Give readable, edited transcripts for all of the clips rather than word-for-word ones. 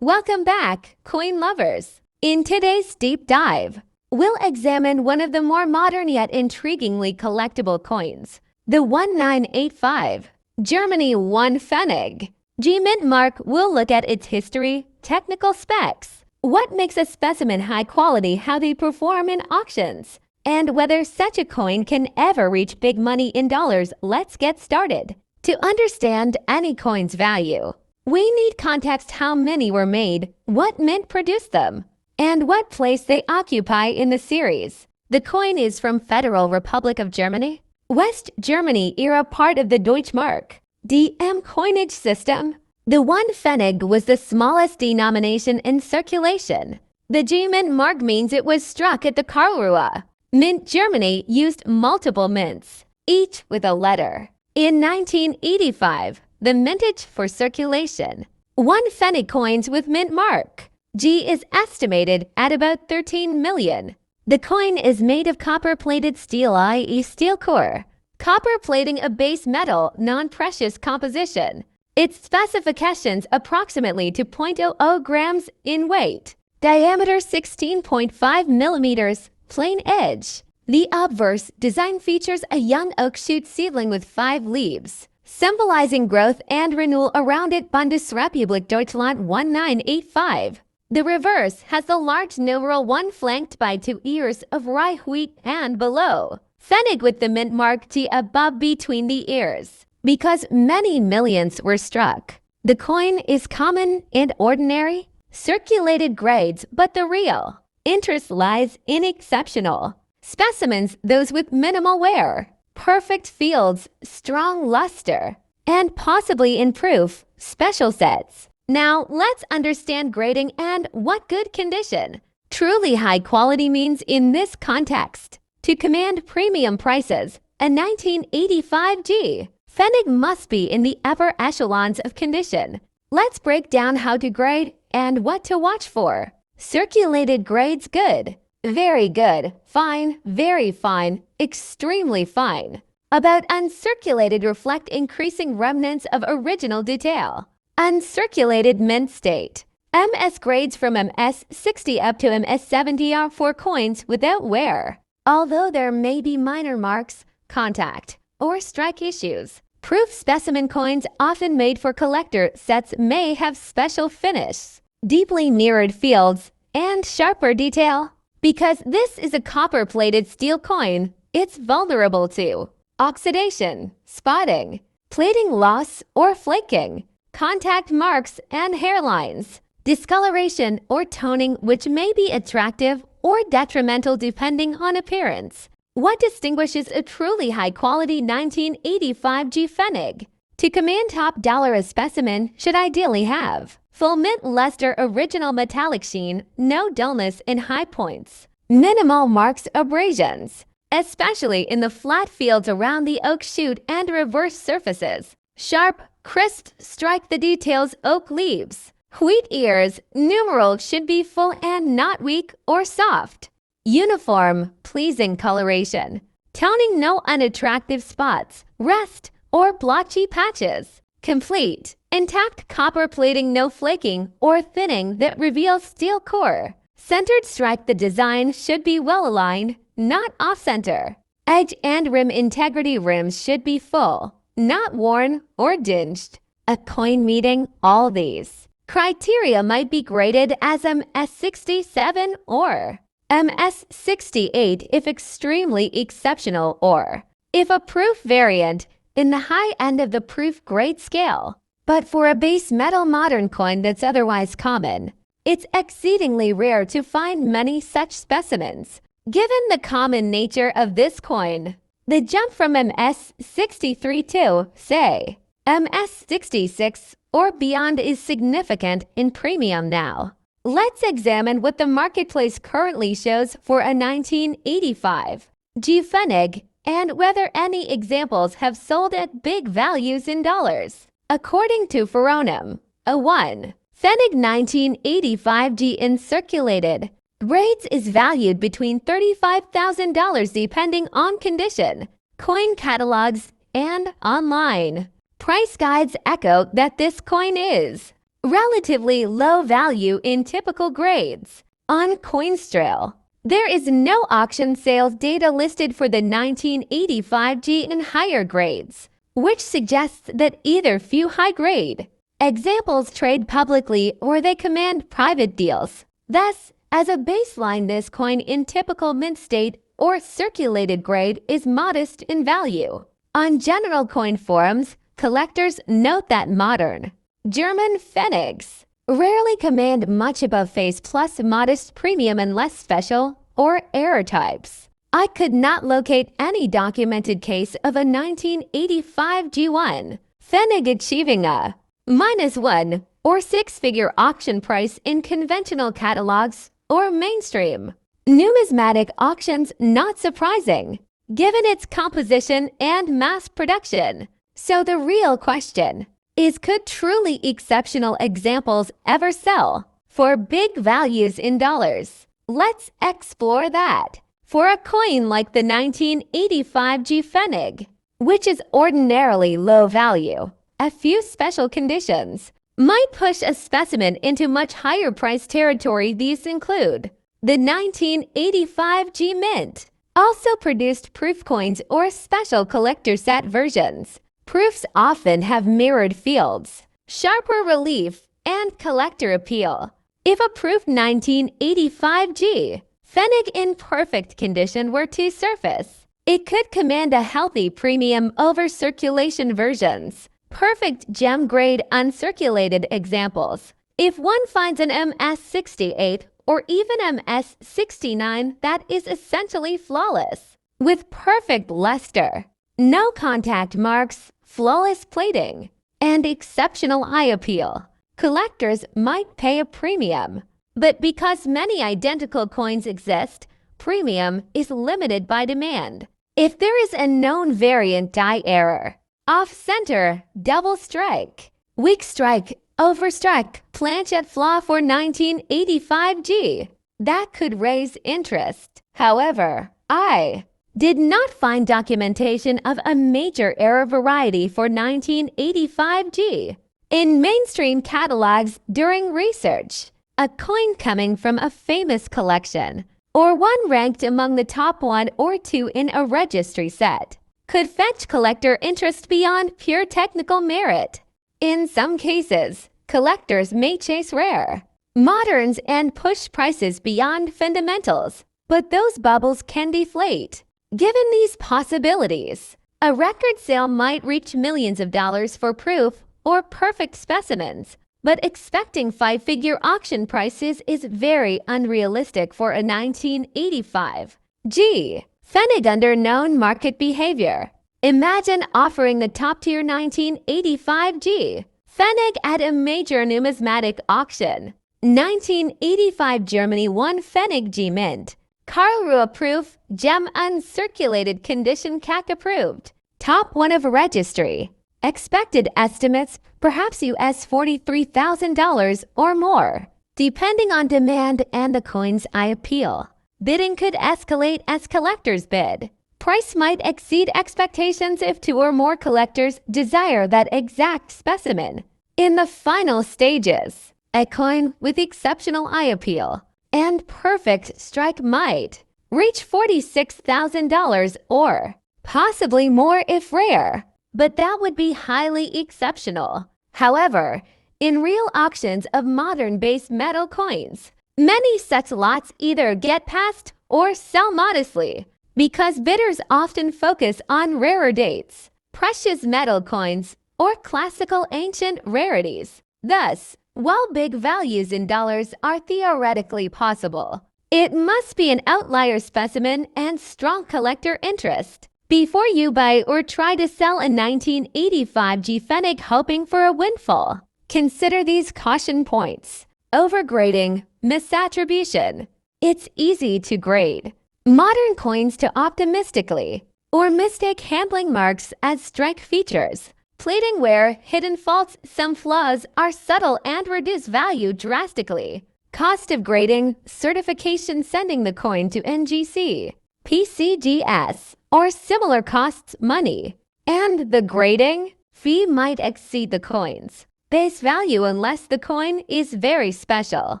Welcome back, coin lovers. In today's deep dive, we'll examine one of the more modern yet intriguingly collectible coins, the 1985 Germany 1 pfennig. G-Mint mark will look at its history, technical specs, what makes a specimen high quality, how they perform in auctions, and whether such a coin can ever reach big money in dollars. Let's get started. To understand any coin's value, we need context: how many were made, what mint produced them, and what place they occupy in the series. The coin is from Federal Republic of Germany, West Germany era, part of the Deutschmark DM coinage system. The 1 pfennig was the smallest denomination in circulation. The G-Mint mark means it was struck at the Karlsruhe Mint. Germany used multiple mints, each with a letter. In 1985, the mintage for circulation, 1 pfennig coins with mint mark G is estimated at about 13 million. The coin is made of copper-plated steel, i.e. steel core. Copper plating, a base metal, non-precious composition. Its specifications approximately 2.00 grams in weight. Diameter 16.5 millimeters. Plain edge. The obverse design features a young oak shoot seedling with 5 leaves, symbolizing growth and renewal around it. Bundesrepublik Deutschland 1985. The reverse has the large numeral 1 flanked by 2 ears of rye wheat and below. Pfennig with the mint mark G above between the ears. Because many millions were struck, the coin is common and ordinary, circulated grades, but the real interest lies in exceptional specimens, those with minimal wear, perfect fields, strong luster, and possibly in proof special sets. Now let's understand grading and what good condition, truly high quality means in this context. To command premium prices, a 1985 G pfennig must be in the upper echelons of condition. Let's break down how to grade and what to watch for. Circulated grades: good, very good, fine, very fine, extremely fine. About uncirculated: reflect increasing remnants of original detail. Uncirculated mint state. MS grades from MS 60 up to MS 70 are for coins without wear, although there may be minor marks, contact, or strike issues. Proof specimen coins, often made for collector sets, may have special finish, deeply mirrored fields, and sharper detail. Because this is a copper-plated steel coin, it's vulnerable to oxidation, spotting, plating loss or flaking, contact marks and hairlines, discoloration or toning, which may be attractive or detrimental depending on appearance. What distinguishes a truly high-quality 1985 G pfennig? To command top dollar, a specimen should ideally have full mint luster, original metallic sheen, no dullness in high points, minimal marks, abrasions, especially in the flat fields around the oak shoot and reverse surfaces, sharp, crisp strike the details, oak leaves, wheat ears. Numeral should be full and not weak or soft. Uniform, pleasing coloration, toning, no unattractive spots, rest, or blotchy patches. Complete, intact copper plating, no flaking or thinning that reveals steel core. Centered strike: the design should be well aligned, not off-center. Edge and rim integrity: rims should be full, not worn or dinged. A coin meeting all these criteria might be graded as MS 67 or MS 68 if extremely exceptional, or if a proof variant, in the high end of the proof grade scale. But for a base metal modern coin that's otherwise common, it's exceedingly rare to find many such specimens. Given the common nature of this coin, the jump from MS 63 to, say, MS 66 or beyond is significant in premium now. Let's examine what the marketplace currently shows for a 1985 G pfennig and whether any examples have sold at big values in dollars. According to Ferronum, a 1 pfennig 1985 G in circulated grades is valued between $35,000 depending on condition. Coin catalogs and online price guides echo that this coin is Relatively low value in typical grades. On CoinStrail, there is no auction sales data listed for the 1985G and higher grades, which suggests that either few high-grade examples trade publicly or they command private deals. Thus, as a baseline, this coin in typical mint state or circulated grade is modest in value. On general coin forums, collectors note that modern German pfennigs rarely command much above face plus modest premium unless special or error types. I could not locate any documented case of a 1985 G1 pfennig achieving a -1 or six-figure auction price in conventional catalogs or mainstream numismatic auctions. Not surprising, given its composition and mass production. So the real question is, could truly exceptional examples ever sell for big values in dollars? Let's explore that. For a coin like the 1985 G pfennig, which is ordinarily low value, a few special conditions might push a specimen into much higher price territory. These include the 1985 G Mint also produced proof coins or special collector set versions. Proofs often have mirrored fields, sharper relief, and collector appeal. If a proof 1985 G pfennig in perfect condition were to surface, it could command a healthy premium over circulation versions. Perfect gem grade uncirculated examples. If one finds an MS68 or even MS69 that is essentially flawless, with perfect luster, no contact marks, flawless plating, and exceptional eye appeal, collectors might pay a premium. But because many identical coins exist, premium is limited by demand. If there is a known variant die error, off-center, double strike, weak strike, overstrike, planchet flaw for 1985 G, that could raise interest. However, I did not find documentation of a major error variety for 1985 G in mainstream catalogs during research. A coin coming from a famous collection, or one ranked among the top 1 or 2 in a registry set, could fetch collector interest beyond pure technical merit. In some cases, collectors may chase rare moderns and push prices beyond fundamentals, but those bubbles can deflate. Given these possibilities, a record sale might reach millions of dollars for proof or perfect specimens, but expecting five-figure auction prices is very unrealistic for a 1985 G pfennig under known market behavior. Imagine offering the top-tier 1985 G pfennig at a major numismatic auction. 1985 Germany 1 pfennig G Mint. Karlsruhe proof, gem uncirculated condition CAC approved. Top 1 of registry. Expected estimates, perhaps US $43,000 or more. Depending on demand and the coin's eye appeal, bidding could escalate as collectors bid. Price might exceed expectations if 2 or more collectors desire that exact specimen. In the final stages, a coin with exceptional eye appeal and perfect strike might reach $46,000 or possibly more if rare, but that would be highly exceptional. However, in real auctions of modern base metal coins, many such lots either get passed or sell modestly because bidders often focus on rarer dates, precious metal coins, or classical ancient rarities. Thus, while big values in dollars are theoretically possible, it must be an outlier specimen and strong collector interest before you buy or try to sell a 1985 G pfennig hoping for a windfall. Consider these caution points. Overgrading, misattribution. It's easy to grade modern coins to optimistically or mistake handling marks as strike features. Plating wear, hidden faults, some flaws are subtle and reduce value drastically. Cost of grading, certification sending the coin to NGC, PCGS, or similar costs money, and the grading fee might exceed the coin's base value unless the coin is very special.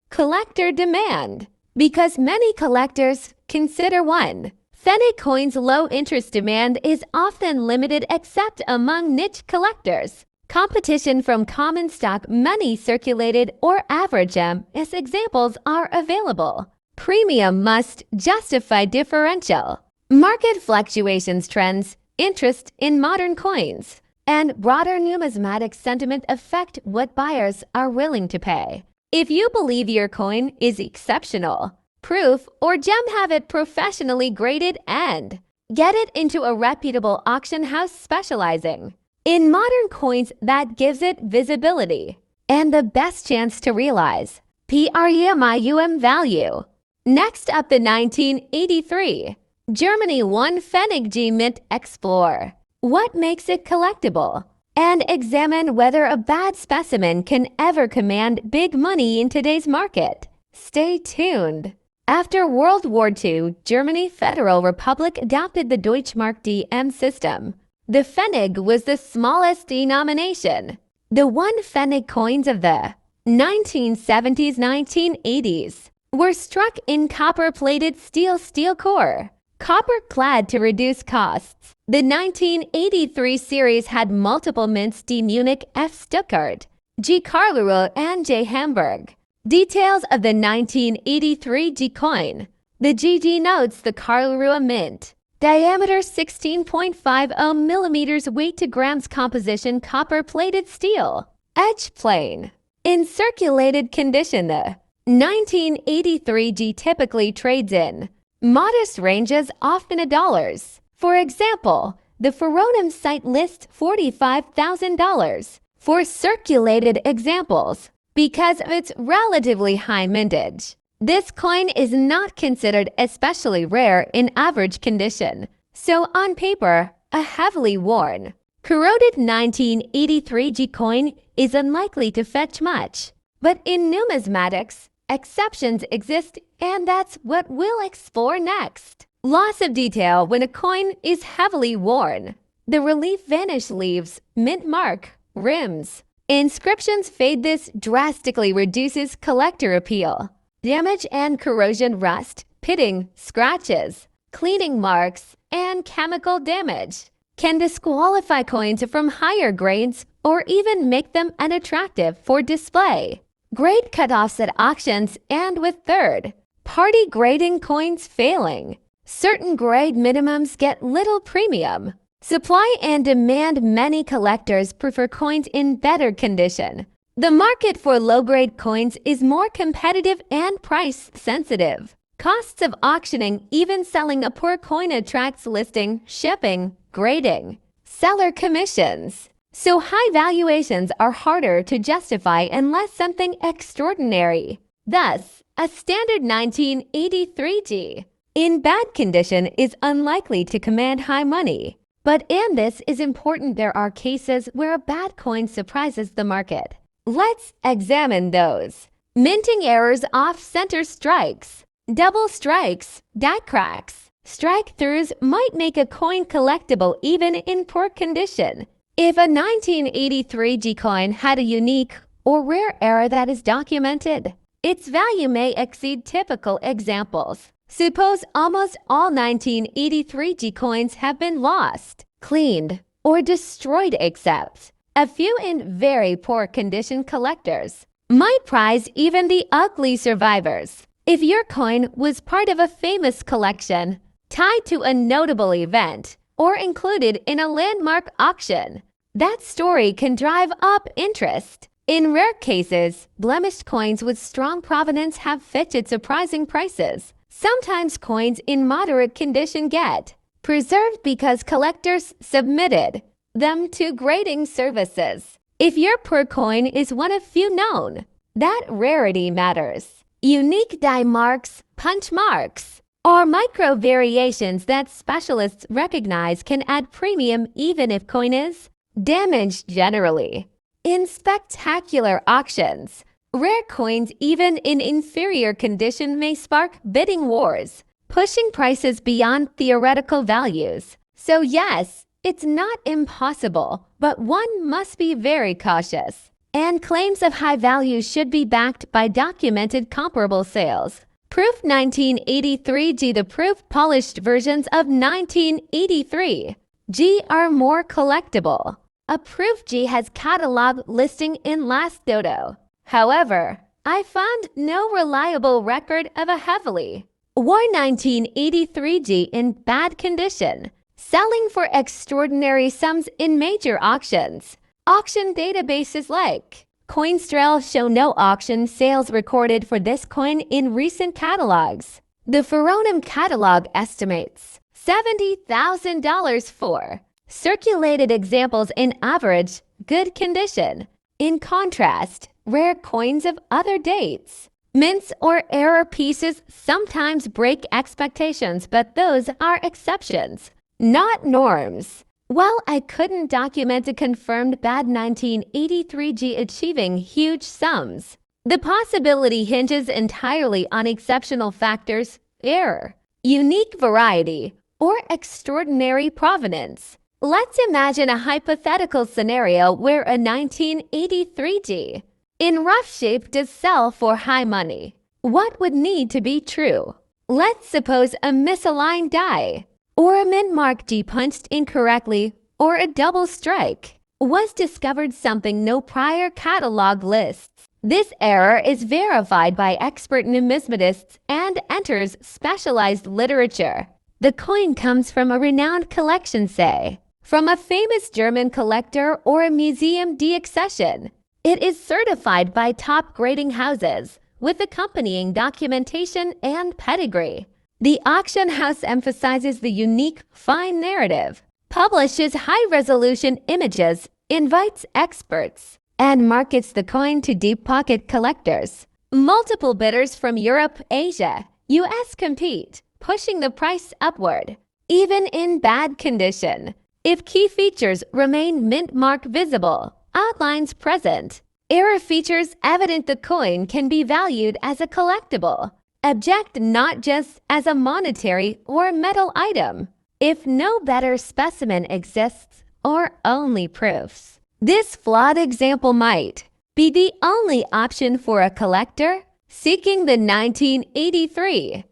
Collector demand. Because many collectors consider one, pfennig coin's low interest demand is often limited except among niche collectors. Competition from common stock money circulated or average as examples are available. Premium must justify differential. Market fluctuations trends, interest in modern coins, and broader numismatic sentiment affect what buyers are willing to pay. If you believe your coin is exceptional, proof or gem, have it professionally graded and get it into a reputable auction house specializing in modern coins that gives it visibility and the best chance to realize premium value. Next up, the 1983 Germany 1 Pfennig G Mint Explore. What makes it collectible? And examine whether a bad specimen can ever command big money in today's market. Stay tuned. After World War II, Germany Federal Republic adopted the Deutschmark DM system. The Pfennig was the smallest denomination. The 1 Pfennig coins of the 1970s-1980s were struck in copper-plated steel core, copper-clad to reduce costs. The 1983 series had multiple mints: D Munich, F Stuttgart, G Karlsruhe, and J Hamburg. Details of the 1983 G coin. The GG notes the Karlsruhe mint. Diameter 16.50 millimeters, weight to grams, composition copper-plated steel. Edge plain. In circulated condition, the 1983 G typically trades in modest ranges, often $. For example, the Ferronum site lists $45,000 for circulated examples because of its relatively high mintage. This coin is not considered especially rare in average condition, so on paper, a heavily worn, corroded 1983 G coin is unlikely to fetch much. But in numismatics, exceptions exist, and that's what we'll explore next. Loss of detail when a coin is heavily worn. The relief vanish, leaves mint mark, rims. Inscriptions fade. This drastically reduces collector appeal. Damage and corrosion, rust, pitting, scratches, cleaning marks, and chemical damage can disqualify coins from higher grades or even make them unattractive for display. Grade cutoffs at auctions, and with third-party grading coins failing, certain grade minimums get little premium. Supply and demand. Many collectors prefer coins in better condition. The market for low-grade coins is more competitive and price-sensitive. Costs of auctioning, even selling a poor coin, attracts listing, shipping, grading, seller commissions. So high valuations are harder to justify unless something extraordinary. Thus, a standard 1983 G in bad condition is unlikely to command high money. But and this is important, there are cases where a bad coin surprises the market. Let's examine those. Minting errors, off-center strikes, double strikes, die cracks. Strike-throughs might make a coin collectible even in poor condition. If a 1983 G coin had a unique or rare error that is documented, its value may exceed typical examples. Suppose almost all 1983 G coins have been lost, cleaned, or destroyed except a few in very poor condition. Collectors might prize even the ugly survivors. If your coin was part of a famous collection, tied to a notable event, or included in a landmark auction, that story can drive up interest. In rare cases, blemished coins with strong provenance have fetched at surprising prices. Sometimes coins in moderate condition get preserved because collectors submitted them to grading services. If your poor coin is one of few known, that rarity matters. Unique die marks, punch marks, or micro variations that specialists recognize can add premium even if coin is damaged. Generally, in spectacular auctions, rare coins even in inferior condition may spark bidding wars, pushing prices beyond theoretical values. So yes, it's not impossible, but one must be very cautious. and claims of high value should be backed by documented comparable sales. Proof 1983G. The proof polished versions of 1983G are more collectible. A proof G has catalog listing in last dodo. However, I found no reliable record of a heavily worn 1983G in bad condition, selling for extraordinary sums in major auctions. Auction databases like CoinStrail show no auction sales recorded for this coin in recent catalogs. The Ferronum catalog estimates $70,000 for circulated examples in average good condition. In contrast, rare coins of other dates, mints or error pieces sometimes break expectations, but those are exceptions, not norms. While I couldn't document a confirmed bad 1983G achieving huge sums, the possibility hinges entirely on exceptional factors, error, unique variety, or extraordinary provenance. Let's imagine a hypothetical scenario where a 1983G in rough shape does sell for high money. What would need to be true? Let's suppose a misaligned die, or a mint mark G punched incorrectly, or a double strike was discovered, something no prior catalog lists. This error is verified by expert numismatists and enters specialized literature. The coin comes from a renowned collection, say, from a famous German collector or a museum d'accession. It is certified by top grading houses with accompanying documentation and pedigree. The auction house emphasizes the unique, fine narrative, publishes high-resolution images, invites experts, and markets the coin to deep-pocket collectors. Multiple bidders from Europe, Asia, US compete, pushing the price upward, even in bad condition. If key features remain mint mark visible, outlines present, error features evident, the coin can be valued as a collectible. Object not just as a monetary or metal item. If no better specimen exists, or only proofs, this flawed example might be the only option for a collector seeking the 1983G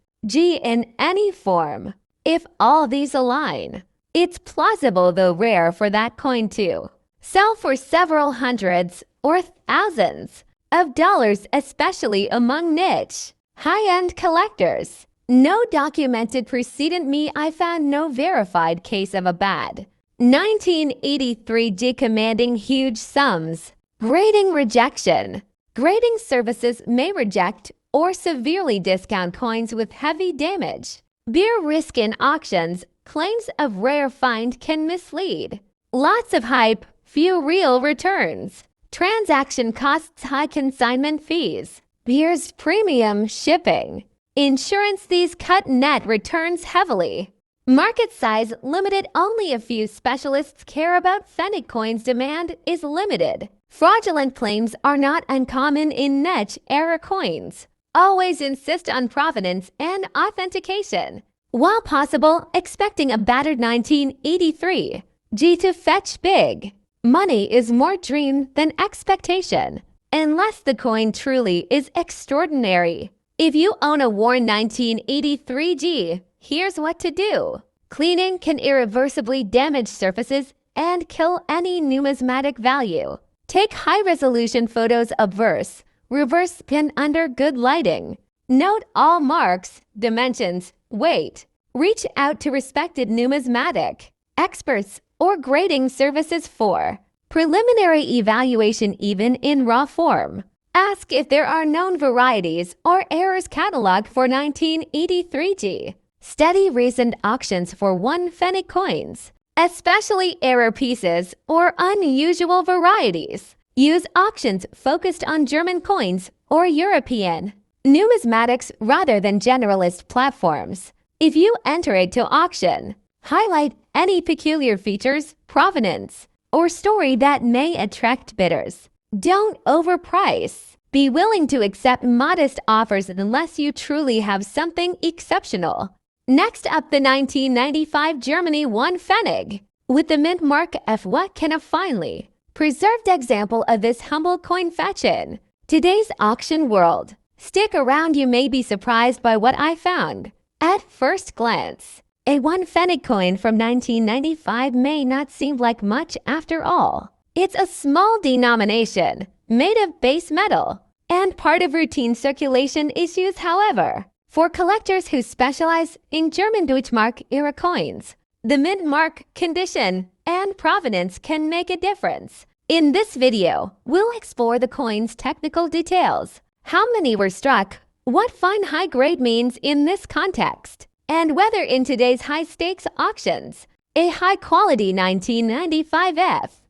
in any form. If all these align, it's plausible, though rare, for that coin to sell for several hundreds or thousands of dollars, especially among niche, high-end collectors. No documented precedent. I found no verified case of a bad 1983G commanding huge sums. Grading rejection. Grading services may reject or severely discount coins with heavy damage. Bear risk in auctions. Claims of rare find can mislead. Lots of hype, few real returns. Transaction costs, high consignment fees. Bears premium shipping. Insurance. These cut net returns heavily. Market size limited. Only a few specialists care about pfennig coins. Demand is limited. Fraudulent claims are not uncommon in niche error coins. Always insist on provenance and authentication. While possible, expecting a battered 1983G to fetch big money is more dream than expectation, unless the coin truly is extraordinary. If you own a worn 1983G, here's what to do. Cleaning can irreversibly damage surfaces and kill any numismatic value. Take high-resolution photos of reverse pin under good lighting. Note all marks, dimensions, weight. Reach out to respected numismatic experts or grading services for preliminary evaluation, even in raw form. Ask if there are known varieties or errors cataloged for 1983G. Study recent auctions for one pfennig coins, especially error pieces or unusual varieties. Use auctions focused on German coins or European numismatics rather than generalist platforms. If you enter it to auction, highlight any peculiar features, provenance, or story that may attract bidders. Don't overprice. Be willing to accept modest offers unless you truly have something exceptional. Next up, the 1995 Germany 1 pfennig with the mint mark F. What can a finely preserved example of this humble coin fetchin'. Today's auction world. Stick around, you may be surprised by what I found. At first glance, a 1 pfennig coin from 1995 may not seem like much after all. It's a small denomination, made of base metal, and part of routine circulation issues. However, for collectors who specialize in German Deutschmark era coins, the mint mark, condition, and provenance can make a difference. In this video, we'll explore the coin's technical details, how many were struck, what fine high grade means in this context, and whether in today's high-stakes auctions, a high-quality 1995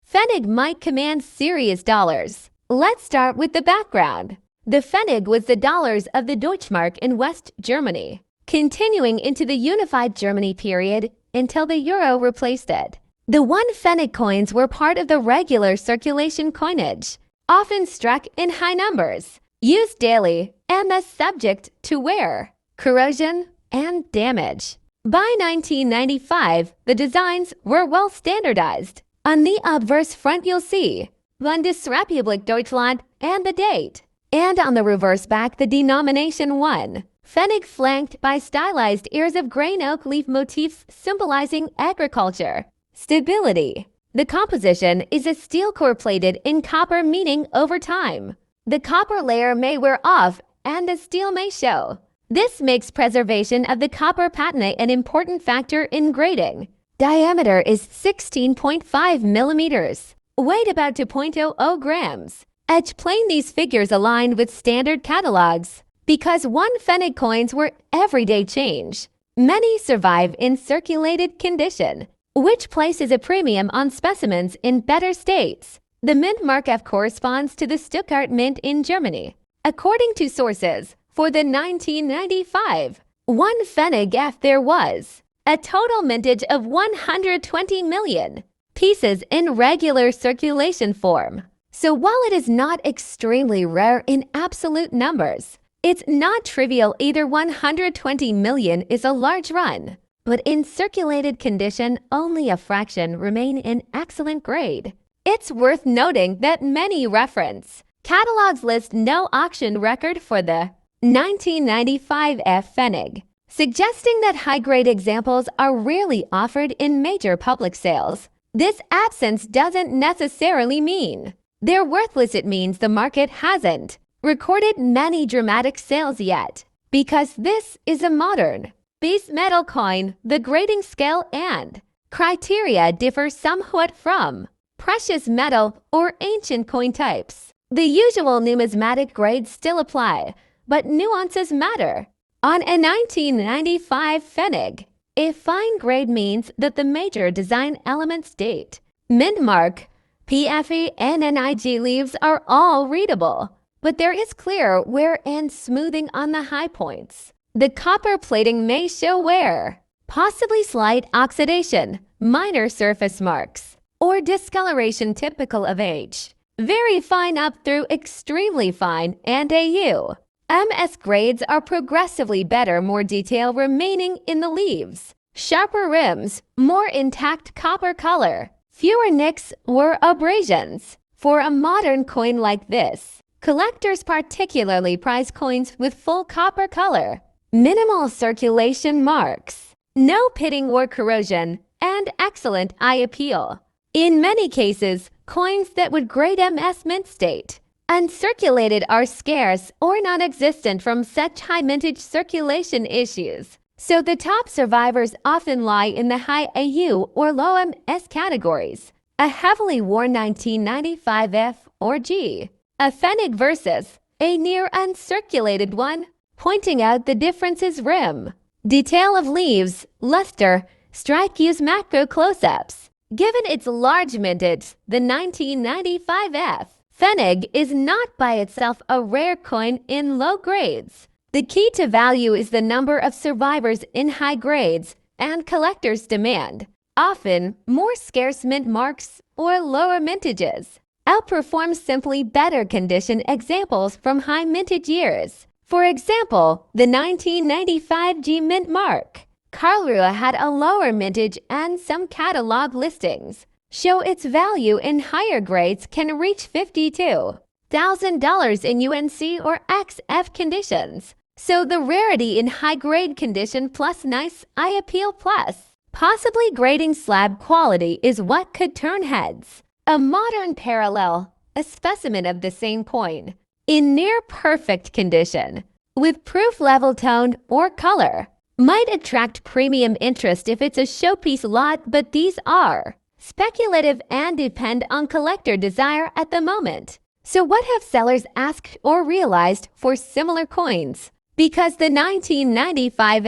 pfennig might command serious dollars. Let's start with the background. The pfennig was the dollars of the Deutschmark in West Germany, continuing into the unified Germany period until the euro replaced it. The 1 pfennig coins were part of the regular circulation coinage, often struck in high numbers, used daily, and thus subject to wear, corrosion, and damage. By 1995, the designs were well standardized. On the obverse front you'll see Bundesrepublik Deutschland and the date, and on the reverse back the denomination 1 pfennig, flanked by stylized ears of grain oak leaf motifs symbolizing agriculture. Stability. The composition is a steel core plated in copper, meaning over time, the copper layer may wear off and the steel may show. This makes preservation of the copper patina an important factor in grading. Diameter is 16.5 millimeters. Weight about 2.00 grams. Edge plane. These figures aligned with standard catalogs. Because 1 pfennig coins were everyday change, many survive in circulated condition, which places a premium on specimens in better states. The mint mark F corresponds to the Stuttgart Mint in Germany. According to sources, for the 1995 1 pfennig F, there was a total mintage of 120 million pieces in regular circulation form. So while it is not extremely rare in absolute numbers, it's not trivial either. 120 million is a large run, but in circulated condition, only a fraction remain in excellent grade. It's worth noting that many reference catalogs list no auction record for the 1995 F pfennig, suggesting that high-grade examples are rarely offered in major public sales. This absence doesn't necessarily mean they're worthless. It means the market hasn't recorded many dramatic sales yet. Because this is a modern base metal coin, the grading scale and criteria differ somewhat from precious metal or ancient coin types. The usual numismatic grades still apply, but nuances matter. On a 1995 pfennig, a fine grade means that the major design elements, date, mint mark, pfennig leaves are all readable, but there is clear wear and smoothing on the high points. The copper plating may show wear, possibly slight oxidation, minor surface marks, or discoloration typical of age. Very fine up through extremely fine and AU. MS grades are progressively better, more detail remaining in the leaves, sharper rims, more intact copper color, fewer nicks or abrasions. For a modern coin like this, collectors particularly prize coins with full copper color, minimal circulation marks, no pitting or corrosion, and excellent eye appeal. In many cases, coins that would grade MS mint state uncirculated are scarce or non-existent from such high mintage circulation issues. So the top survivors often lie in the high AU or low MS categories. A heavily worn 1995 F or G, a pfennig versus a near uncirculated one, pointing out the differences: rim, detail of leaves, luster, strike. Use macro close-ups. Given its large mintage, the 1995 F pfennig is not by itself a rare coin in low grades. The key to value is the number of survivors in high grades and collectors' demand. Often, more scarce mint marks or lower mintages outperform simply better condition examples from high mintage years. For example, the 1995 G mint mark. Karlsruhe had a lower mintage and some catalog listings, show its value in higher grades can reach $52,000 in UNC or XF conditions. So the rarity in high-grade condition plus nice eye appeal plus possibly grading slab quality is what could turn heads. A modern parallel, a specimen of the same coin, in near-perfect condition, with proof level tone or color, might attract premium interest if it's a showpiece lot, but these are speculative and depend on collector desire at the moment. So what have sellers asked or realized for similar coins? Because the 1995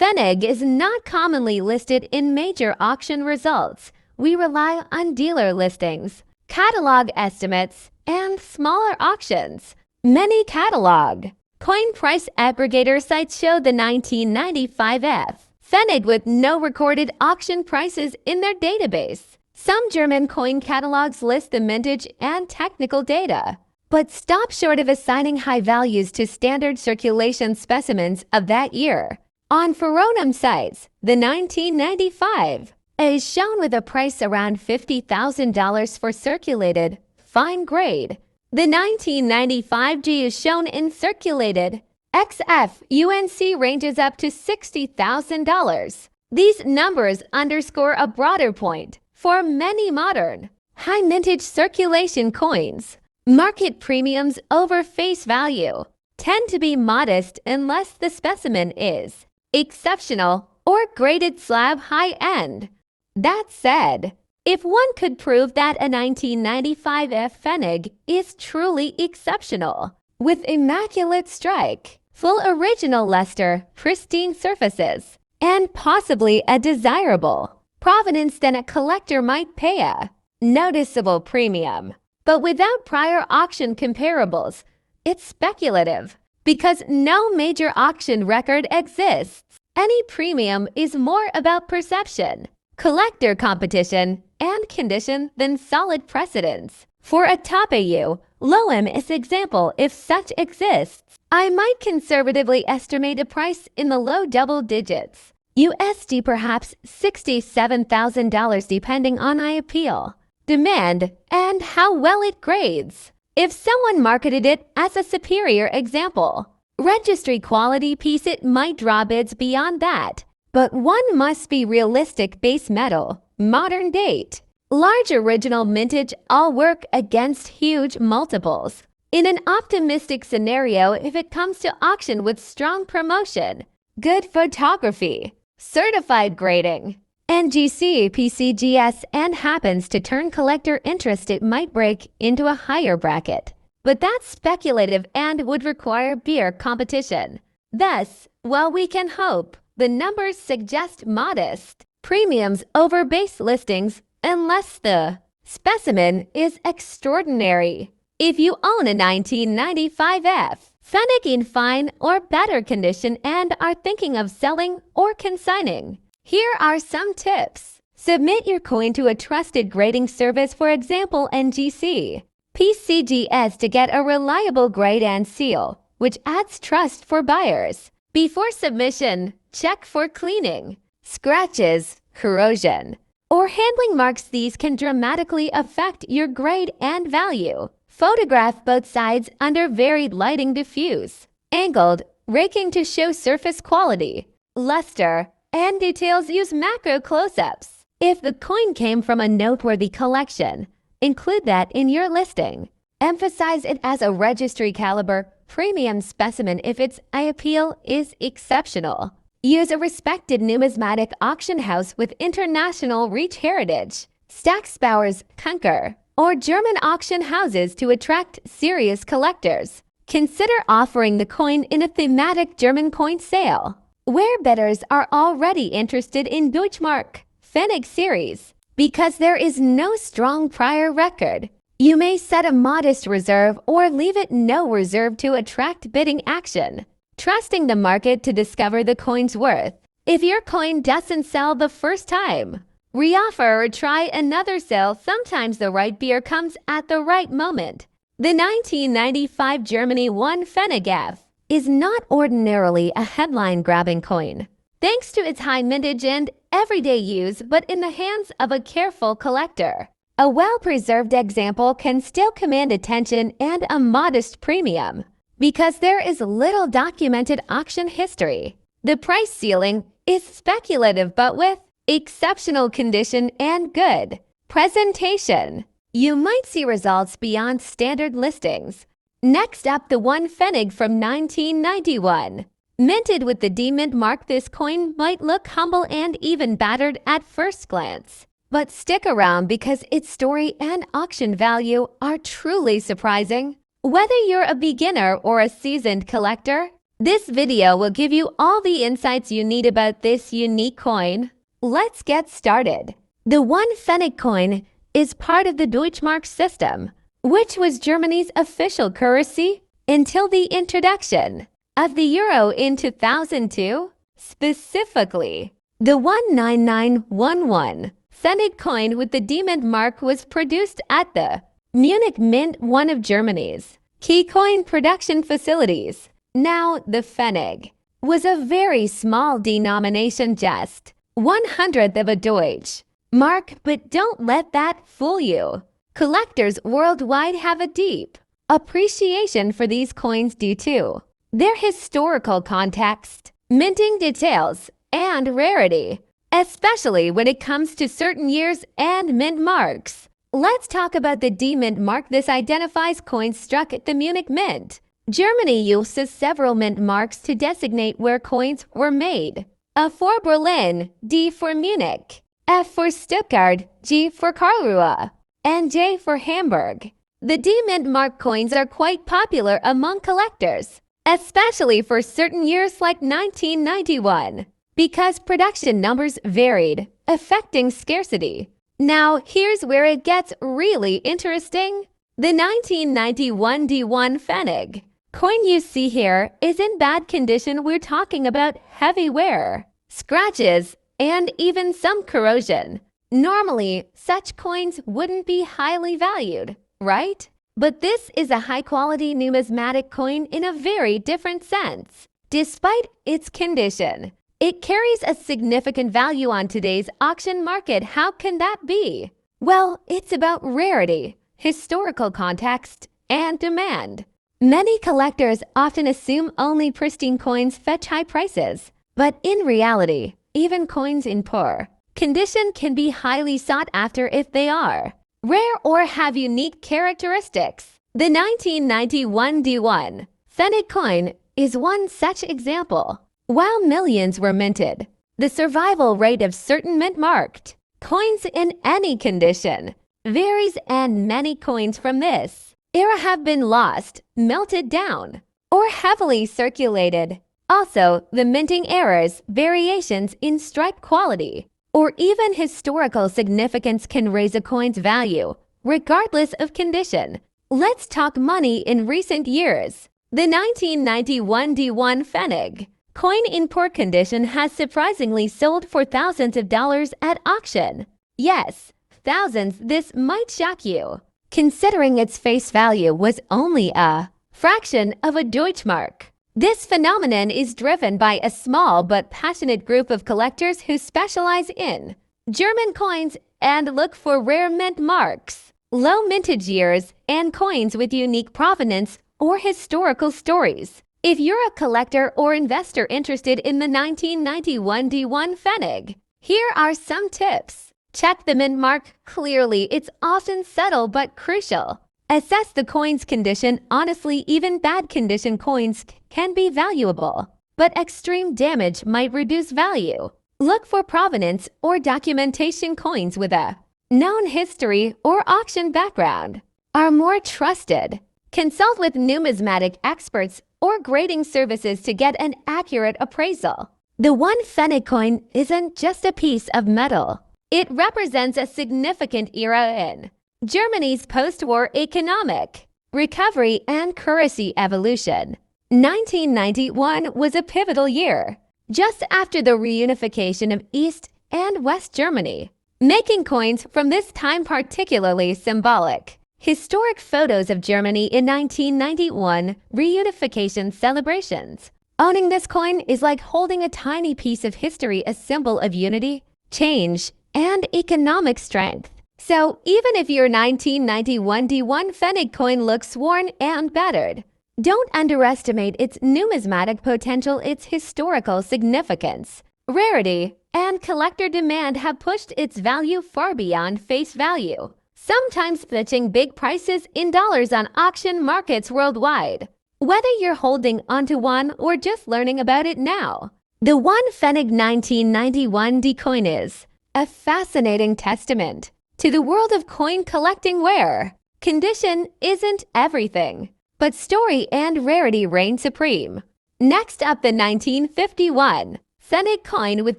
pfennig is not commonly listed in major auction results, we rely on dealer listings, catalog estimates, and smaller auctions. Many catalog coin price aggregator sites show the 1995 pfennig with no recorded auction prices in their database. Some German coin catalogs list the mintage and technical data, but stop short of assigning high values to standard circulation specimens of that year. On Foronum sites, the 1995 is shown with a price around $50,000 for circulated, fine grade. The 1995 G is shown in circulated. XF UNC ranges up to $60,000. These numbers underscore a broader point. For many modern, high mintage circulation coins, market premiums over face value tend to be modest unless the specimen is exceptional or graded slab high-end. That said, if one could prove that a 1995 F pfennig is truly exceptional, with immaculate strike, full original luster, pristine surfaces, and possibly a desirable provenance, then a collector might pay a noticeable premium. But without prior auction comparables, it's speculative. Because no major auction record exists, any premium is more about perception, collector competition, and condition than solid precedence. For a top AU, low-MS example, if such exists, I might conservatively estimate a price in the low double digits. USD perhaps $67,000 depending on eye appeal, demand, and how well it grades. If someone marketed it as a superior example, registry quality piece, it might draw bids beyond that. But one must be realistic. Base metal, modern date, large original mintage all work against huge multiples. In an optimistic scenario, if it comes to auction with strong promotion, good photography, certified grading, NGC, PCGS, and happens to turn collector interest, it might break into a higher bracket. But that's speculative and would require beer competition. Thus, while we can hope, the numbers suggest modest premiums over base listings unless the specimen is extraordinary. If you own a 1995 F pfennig in fine or better condition and are thinking of selling or consigning, here are some tips. Submit your coin to a trusted grading service, for example NGC, PCGS, to get a reliable grade and seal, which adds trust for buyers. Before submission, check for cleaning, scratches, corrosion, or handling marks. These can dramatically affect your grade and value. Photograph both sides under varied lighting, diffuse, angled, raking to show surface quality, luster, and details. Use macro close-ups. If the coin came from a noteworthy collection, include that in your listing. Emphasize it as a registry caliber premium specimen if its eye appeal is exceptional. Use a respected numismatic auction house with international reach heritage, Stacksbauer's, Kunker, or German auction houses to attract serious collectors. Consider offering the coin in a thematic German coin sale, where bidders are already interested in Deutschmark pfennig series. Because there is no strong prior record, you may set a modest reserve or leave it no reserve to attract bidding action, trusting the market to discover the coin's worth. If your coin doesn't sell the first time, reoffer or try another sale. Sometimes the right beer comes at the right moment. The 1995 Germany 1 pfennig F is not ordinarily a headline-grabbing coin. thanks to its high mintage and everyday use, but in the hands of a careful collector. A well-preserved example can still command attention and a modest premium because there is little documented auction history. The price ceiling is speculative but with exceptional condition and good presentation. You might see results beyond standard listings. Next up, the one pfennig from 1991. Minted with the D-Mint mark, this coin might look humble and even battered at first glance. But stick around because its story and auction value are truly surprising. Whether you're a beginner or a seasoned collector, this video will give you all the insights you need about this unique coin. Let's get started. The one pfennig coin is part of the Deutschmark system, which was Germany's official currency until the introduction of the euro in 2002. Specifically, the 19911 pfennig coin with the D-Mint mark was produced at the Munich Mint, one of Germany's key coin production facilities. Now, the pfennig was a very small denomination, just 1/100th of a Deutsch mark, but don't let that fool you. Collectors worldwide have a deep appreciation for these coins due to their historical context, minting details, and rarity, especially when it comes to certain years and mint marks. Let's talk about the D-Mint mark. This identifies coins struck at the Munich Mint. Germany uses several mint marks to designate where coins were made. A for Berlin, D for Munich, F for Stuttgart, G for Karlsruhe, and J for Hamburg. The D-Mint mark coins are quite popular among collectors, especially for certain years like 1991, because production numbers varied, affecting scarcity. Now, here's where it gets really interesting. The 1991 D1 pfennig coin you see here is in bad condition. We're talking about heavy wear, scratches, and even some corrosion. Normally, such coins wouldn't be highly valued, right? But this is a high-quality numismatic coin in a very different sense. Despite its condition, it carries a significant value on today's auction market. How can that be? Well, it's about rarity, historical context, and demand. Many collectors often assume only pristine coins fetch high prices, but in reality, even coins in poor condition can be highly sought after if they are rare or have unique characteristics. The 1991 D1 pfennig coin is one such example. While millions were minted, the survival rate of certain mint-marked coins in any condition varies, and many coins from this era have been lost, melted down, or heavily circulated. Also, the minting errors, variations in stripe quality, or even historical significance can raise a coin's value, regardless of condition. Let's talk money in recent years. The 1991 D1 pfennig coin in poor condition has surprisingly sold for thousands of dollars at auction. Yes, thousands. This might shock you, considering its face value was only a fraction of a Deutschmark. This phenomenon is driven by a small but passionate group of collectors who specialize in German coins and look for rare mint marks, low mintage years, and coins with unique provenance or historical stories. If you're a collector or investor interested in the 1991 D1 pfennig, here are some tips. Check the mint mark. Clearly, it's often subtle but crucial. Assess the coin's condition. Honestly, even bad condition coins can be valuable, but extreme damage might reduce value. Look for provenance or documentation. Coins with a known history or auction background are more trusted. Consult with numismatic experts or grading services to get an accurate appraisal. The one pfennig coin isn't just a piece of metal. It represents a significant era in Germany's post-war economic recovery and currency evolution. 1991 was a pivotal year, just after the reunification of East and West Germany, making coins from this time particularly symbolic. Historic photos of Germany in 1991 reunification celebrations Owning this coin is like holding a tiny piece of history, a symbol of unity, change, and economic strength. So even if your 1991 D1 pfennig coin looks worn and battered, don't underestimate its numismatic potential. Its historical significance, rarity, and collector demand have pushed its value far beyond face value, sometimes fetching big prices in dollars on auction markets worldwide. Whether you're holding onto one or just learning about it now, the one pfennig 1991 D coin is a fascinating testament to the world of coin collecting, where condition isn't everything, but story and rarity reign supreme. Next up, the 1951 pfennig coin with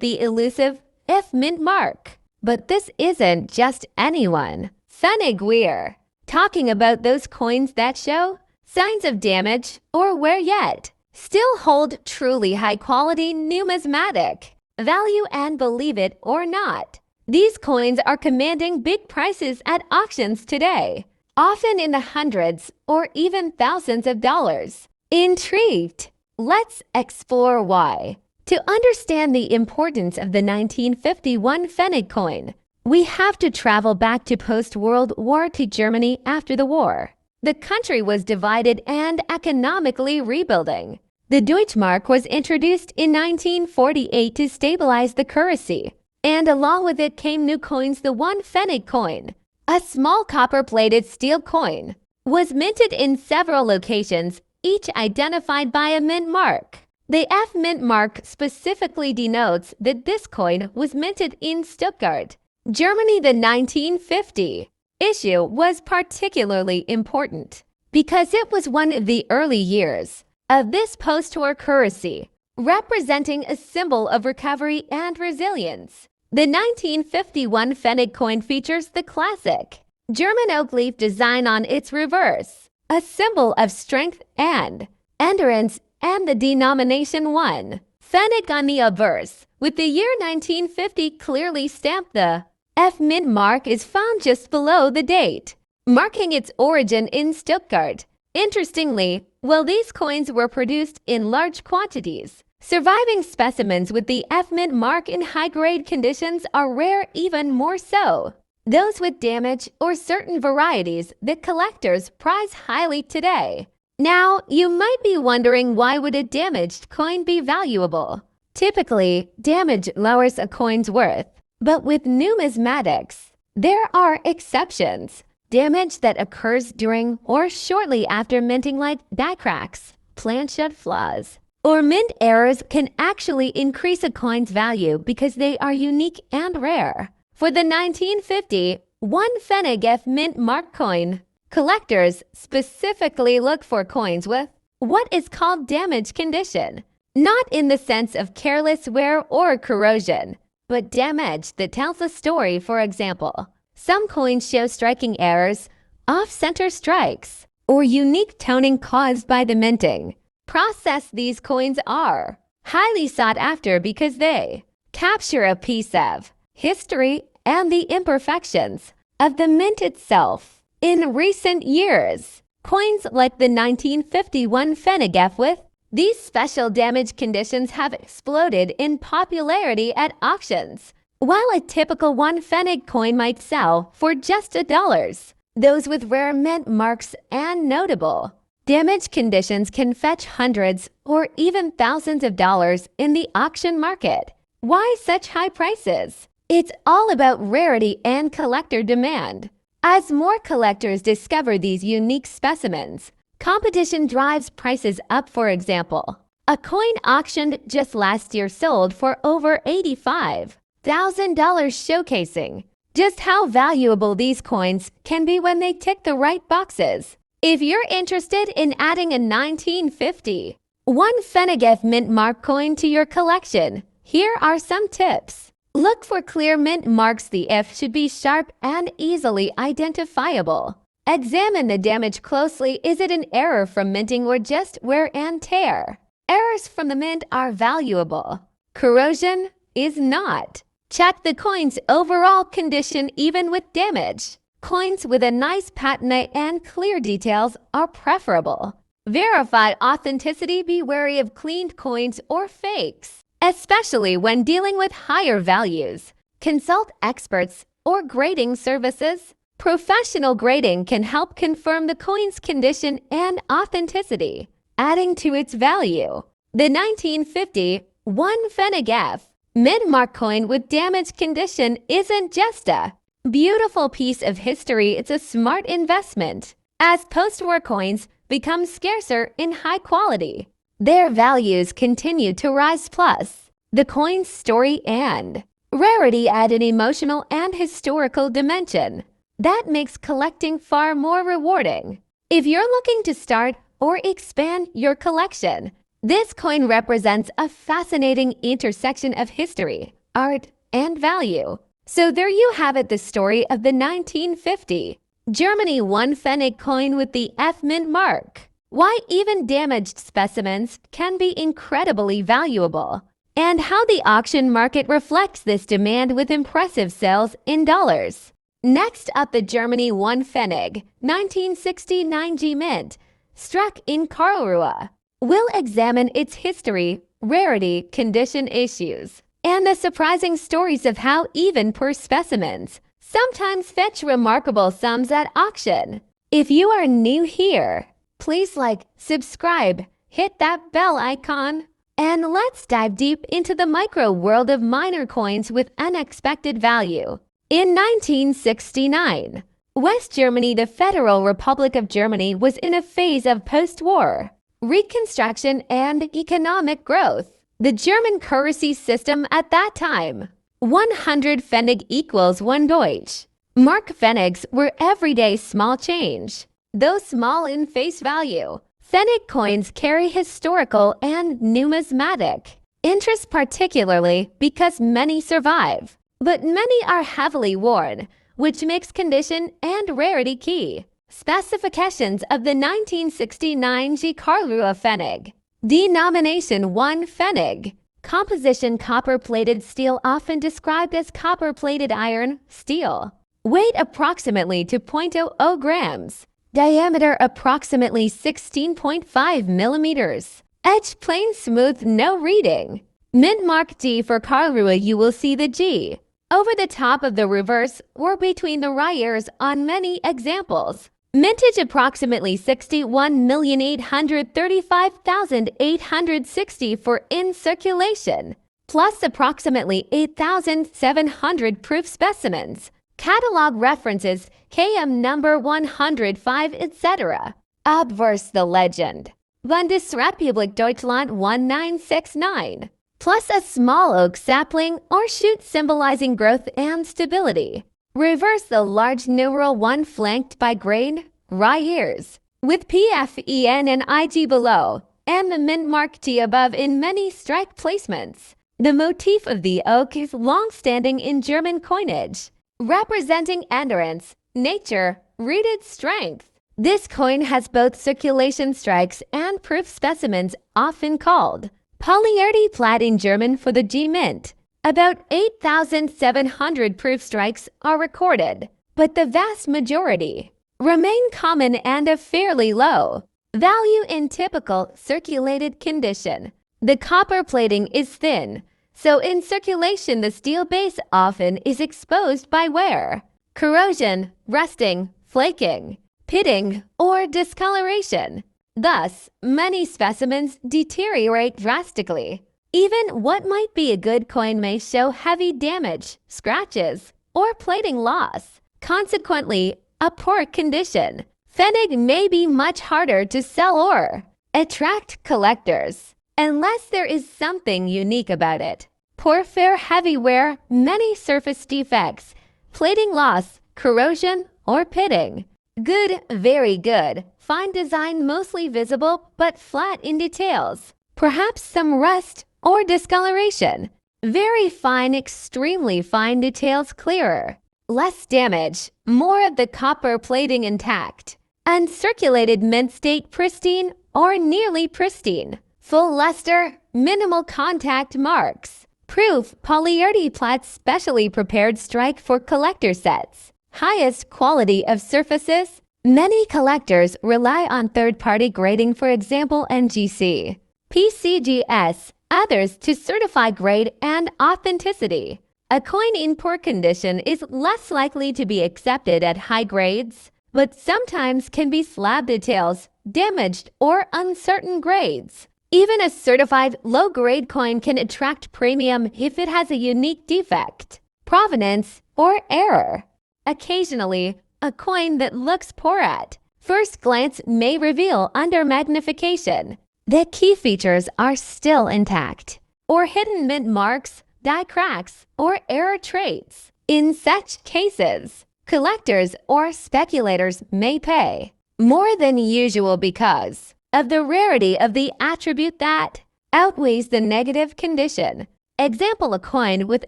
the elusive F mint mark. But this isn't just anyone. Pfennig, we're talking about those coins that show signs of damage or wear yet still hold truly high-quality numismatic value. And believe it or not, these coins are commanding big prices at auctions today, often in the hundreds or even thousands of dollars. Intrigued? Let's explore why. To understand the importance of the 1951 pfennig coin, we have to travel back to post-World War II Germany. After the war, the country was divided and economically rebuilding. The Deutschmark was introduced in 1948 to stabilize the currency, and along with it came new coins. The one pfennig coin, a small copper-plated steel coin, was minted in several locations, each identified by a mint mark. The F mint mark specifically denotes that this coin was minted in Stuttgart, Germany. The 1950 issue was particularly important because it was one of the early years of this post-war currency, representing a symbol of recovery and resilience. The 1951 pfennig coin features the classic German oak leaf design on its reverse, a symbol of strength and endurance, and the denomination 1 pfennig on the obverse, with the year 1950 clearly stamped. The F mint mark is found just below the date, marking its origin in Stuttgart. Interestingly, while these coins were produced in large quantities, surviving specimens with the F mint mark in high-grade conditions are rare. Even more so, those with damage or certain varieties that collectors prize highly today. Now, you might be wondering, why would a damaged coin be valuable? Typically, damage lowers a coin's worth, but with numismatics, there are exceptions. Damage that occurs during or shortly after minting, like die cracks, planchet flaws, or mint errors, can actually increase a coin's value because they are unique and rare. For the 1950 one pfennig F mint mark coin, collectors specifically look for coins with what is called damage condition, not in the sense of careless wear or corrosion, but damage that tells a story. For example, some coins show striking errors, off-center strikes, or unique toning caused by the minting process. These coins are highly sought after because they capture a piece of history and the imperfections of the mint itself. In recent years, coins like the 1951 pfennig F with these special damage conditions have exploded in popularity at auctions. While a typical one pfennig coin might sell for just $1, those with rare mint marks and notable damage conditions can fetch hundreds or even thousands of dollars in the auction market. Why such high prices? It's all about rarity and collector demand. As more collectors discover these unique specimens, competition drives prices up. For example, a coin auctioned just last year sold for over $85,000, showcasing just how valuable these coins can be when they tick the right boxes. If you're interested in adding a 1950 one pfennig F mint mark coin to your collection, here are some tips. Look for clear mint marks. The F should be sharp and easily identifiable. Examine the damage closely. Is it an error from minting or just wear and tear? Errors from the mint are valuable. Corrosion is not. Check the coin's overall condition. Even with damage, coins with a nice patina and clear details are preferable. Verified authenticity. Be wary of cleaned coins or fakes, especially when dealing with higher values. Consult experts or grading services. Professional grading can help confirm the coin's condition and authenticity, adding to its value. The 1950 pfennig F mid-mark coin with damaged condition isn't just a beautiful piece of history, it's a smart investment. As post-war coins become scarcer in high quality, their values continue to rise. Plus, the coin's story and rarity add an emotional and historical dimension that makes collecting far more rewarding. If you're looking to start or expand your collection, this coin represents a fascinating intersection of history, art, and value. So there you have it, the story of the 1950 Germany pfennig coin with the F mint mark. Why even damaged specimens can be incredibly valuable, and how the auction market reflects this demand with impressive sales in dollars. Next up, the Germany pfennig 1969 G mint, struck in Karlsruhe. We'll examine its history, rarity, condition issues, and the surprising stories of how even poor specimens sometimes fetch remarkable sums at auction. If you are new here, please like, subscribe, hit that bell icon, and let's dive deep into the micro world of minor coins with unexpected value. In 1969, West Germany, the Federal Republic of Germany, was in a phase of post-war reconstruction and economic growth. The German currency system at that time, 100 pfennig equals 1 Deutsch. Mark pfennigs were everyday small change. Though small in face value, pfennig coins carry historical and numismatic interest, particularly because many survive, but many are heavily worn, which makes condition and rarity key. Specifications of the 1969 G Karlsruhe pfennig. Denomination 1 pfennig. Composition: copper-plated steel, often described as copper-plated iron, steel. Weight approximately 2.00 grams. Diameter approximately 16.5 millimeters. Edge plain, smooth, no reading. Mint mark G for Karlsruhe. You will see the G over the top of the reverse or between the wires on many examples. Mintage approximately 61,835,860 for in circulation, plus approximately 8,700 proof specimens. Catalog references KM number 105, etc. Obverse the legend. Bundesrepublik Deutschland 1969. Plus a small oak sapling or shoot symbolizing growth and stability. Reverse the large numeral 1 flanked by grain, rye ears, with PFEN and IG below, and the mint mark T above in many strike placements. The motif of the oak is long-standing in German coinage, representing endurance, nature, rooted strength. This coin has both circulation strikes and proof specimens, often called Polyerde Platt in German for the G mint. About 8,700 proof strikes are recorded, but the vast majority remain common and of fairly low value in typical circulated condition. The copper plating is thin, so in circulation the steel base often is exposed by wear, corrosion, rusting, flaking, pitting, or discoloration. Thus, many specimens deteriorate drastically. Even what might be a good coin may show heavy damage, scratches, or plating loss. Consequently, a poor condition pfennig may be much harder to sell or attract collectors, unless there is something unique about it. Poor fair heavy wear, many surface defects, plating loss, corrosion, or pitting. Good, very good, fine design, mostly visible but flat in details. Perhaps some rust or discoloration. Very fine, extremely fine details, clearer. Less damage, more of the copper plating intact. Uncirculated mint state, pristine or nearly pristine. Full luster, minimal contact marks. Proof: Polyerde Platt, specially prepared strike for collector sets. Highest quality of surfaces, Many collectors rely on third-party grading, for example NGC, PCGS, others to certify grade and authenticity. A coin in poor condition is less likely to be accepted at high grades, but sometimes can be slab details, damaged, or uncertain grades. Even a certified low-grade coin can attract premium if it has a unique defect, provenance, or error. Occasionally, a coin that looks poor at first glance may reveal under magnification that key features are still intact, or hidden mint marks, die cracks, or error traits. In such cases, collectors or speculators may pay more than usual because of the rarity of the attribute that outweighs the negative condition. Example, a coin with